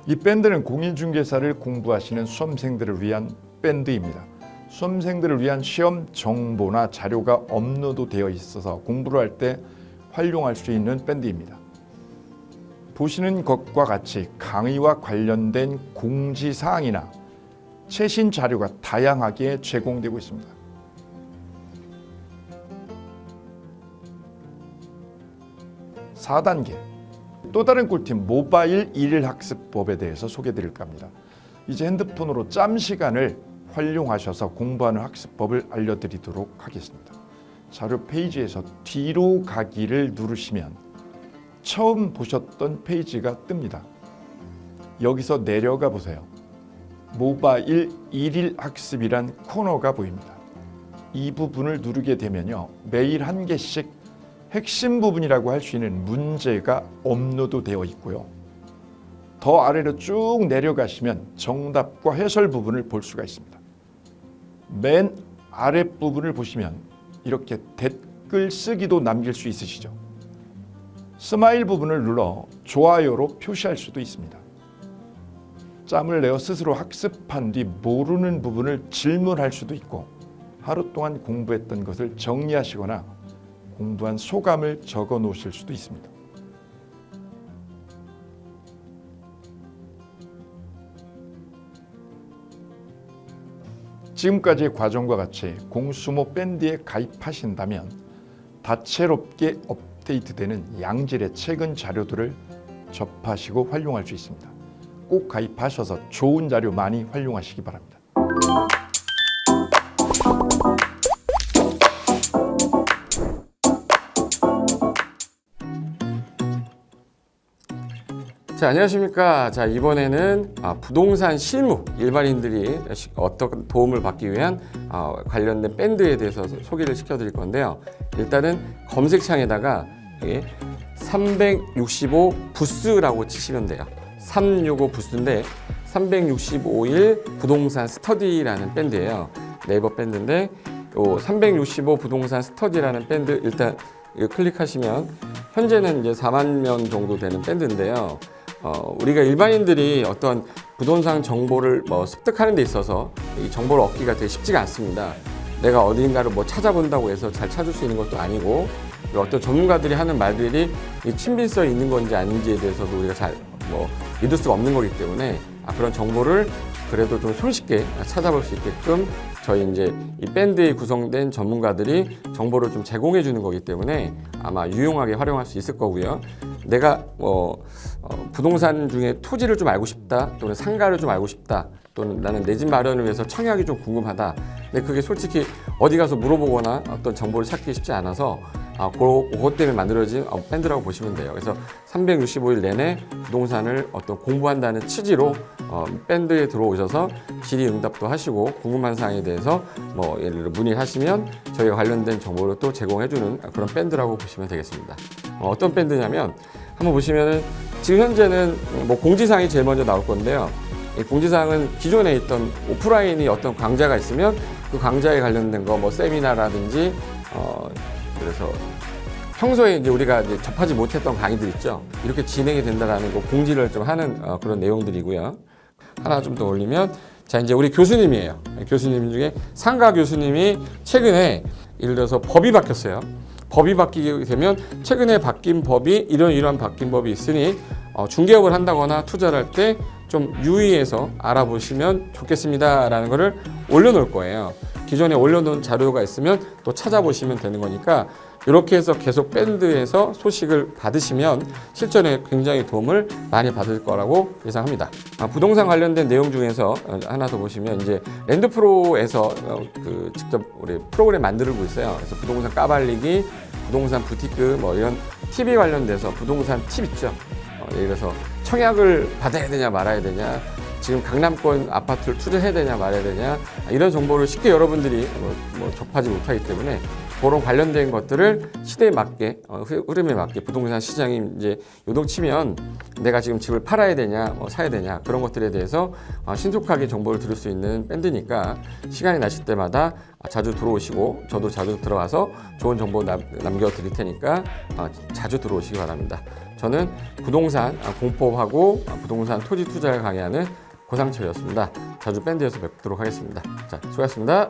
이 밴드는 공인중개사를 공부하시는 수험생들을 위한 밴드입니다. 수험생들을 위한 시험 정보나 자료가 업로드되어 있어서 공부를 할 때 활용할 수 있는 밴드입니다. 보시는 것과 같이 강의와 관련된 공지사항이나 최신 자료가 다양하게 제공되고 있습니다. (4단계) 또 다른 꿀팁 모바일 일일학습법에 대해서 소개드릴까 합니다. 이제 핸드폰으로 짬 시간을 활용하셔서 공부하는 학습법을 알려드리도록 하겠습니다. 자료 페이지에서 뒤로 가기를 누르시면 처음 보셨던 페이지가 뜹니다. 여기서 내려가 보세요. 모바일 일일학습이란 코너가 보입니다. 이 부분을 누르게 되면요, 매일 한 개씩 핵심 부분이라고 할 수 있는 문제가 업로드되어 있고요. 더 아래로 쭉 내려가시면 정답과 해설 부분을 볼 수가 있습니다. 맨 아랫부분을 보시면 이렇게 댓글 쓰기도 남길 수 있으시죠. 스마일 부분을 눌러 좋아요로 표시할 수도 있습니다. 짬을 내어 스스로 학습한 뒤 모르는 부분을 질문할 수도 있고, 하루 동안 공부했던 것을 정리하시거나 공부한 소감을 적어 놓으실 수도 있습니다. 지금까지의 과정과 같이 공수모 밴드에 가입하신다면 다채롭게 업데이트되는 양질의 최근 자료들을 접하시고 활용할 수 있습니다. 꼭 가입하셔서 좋은 자료 많이 활용하시기 바랍니다. 자, 안녕하십니까. 자, 이번에는 부동산 실무, 일반인들이 어떤 도움을 받기 위한 관련된 밴드에 대해서 소개를 시켜드릴 건데요. 일단은 검색창에다가 365 부스라고 치시면 돼요. 365 부스인데 365일 부동산 스터디라는 밴드예요. 네이버 밴드인데 365 부동산 스터디라는 밴드 일단 이거 클릭하시면 현재는 이제 4만 명 정도 되는 밴드인데요. 우리가 일반인들이 어떤 부동산 정보를 습득하는 데 있어서 이 정보를 얻기가 되게 쉽지가 않습니다. 내가 어딘가를 찾아본다고 해서 잘 찾을 수 있는 것도 아니고, 어떤 전문가들이 하는 말들이 친밀성이 있는 건지 아닌지에 대해서도 우리가 잘 믿을 수가 없는 거기 때문에 그런 정보를 그래도 좀 손쉽게 찾아볼 수 있게끔 저희 이제 이 밴드에 구성된 전문가들이 정보를 좀 제공해 주는 거기 때문에 아마 유용하게 활용할 수 있을 거고요. 내가 부동산 중에 토지를 좀 알고 싶다, 또는 상가를 좀 알고 싶다, 또는 나는 내 집 마련을 위해서 청약이 좀 궁금하다. 근데 그게 솔직히 어디 가서 물어보거나 어떤 정보를 찾기 쉽지 않아서 그것 때문에 만들어진 밴드라고 보시면 돼요. 그래서 365일 내내 부동산을 어떤 공부한다는 취지로 밴드에 들어오셔서 질의응답도 하시고 궁금한 사항에 대해서 예를 들어 문의하시면 저희가 관련된 정보를 또 제공해주는 그런 밴드라고 보시면 되겠습니다. 어떤 밴드냐면 한번 보시면은 지금 현재는 공지사항이 제일 먼저 나올 건데요. 이 공지사항은 기존에 있던 오프라인이 어떤 강좌가 있으면 그 강좌에 관련된 거 세미나라든지 그래서 평소에 이제 우리가 이제 접하지 못했던 강의들 있죠. 이렇게 진행이 된다라는 거 공지를 좀 하는 그런 내용들이고요. 하나 좀 더 올리면 자, 이제 우리 교수님이에요. 교수님 중에 상가 교수님이 최근에 예를 들어서 법이 바뀌었어요. 법이 바뀌게 되면 최근에 바뀐 법이 이런 바뀐 법이 있으니 중개업을 한다거나 투자를 할 때 좀 유의해서 알아보시면 좋겠습니다라는 거를 올려놓을 거예요. 기존에 올려놓은 자료가 있으면 또 찾아보시면 되는 거니까 이렇게 해서 계속 밴드에서 소식을 받으시면 실전에 굉장히 도움을 많이 받을 거라고 예상합니다. 부동산 관련된 내용 중에서 하나 더 보시면 이제 랜드프로에서 직접 우리 프로그램 만들고 있어요. 그래서 부동산 까발리기, 부동산 부티크 이런 TV 관련돼서 부동산 팁 있죠. 예를 들어서 청약을 받아야 되냐 말아야 되냐, 지금 강남권 아파트를 투자해야 되냐 말아야 되냐, 이런 정보를 쉽게 여러분들이 접하지 못하기 때문에 그런 관련된 것들을 시대에 맞게 흐름에 맞게 부동산 시장이 이제 요동치면 내가 지금 집을 팔아야 되냐 사야 되냐 그런 것들에 대해서 신속하게 정보를 들을 수 있는 밴드니까 시간이 나실 때마다 자주 들어오시고 저도 자주 들어와서 좋은 정보 남겨드릴 테니까 자주 들어오시기 바랍니다. 저는 부동산 공법하고 부동산 토지 투자를 강의하는 고상철이었습니다. 자주 밴드에서 뵙도록 하겠습니다. 자, 수고하셨습니다.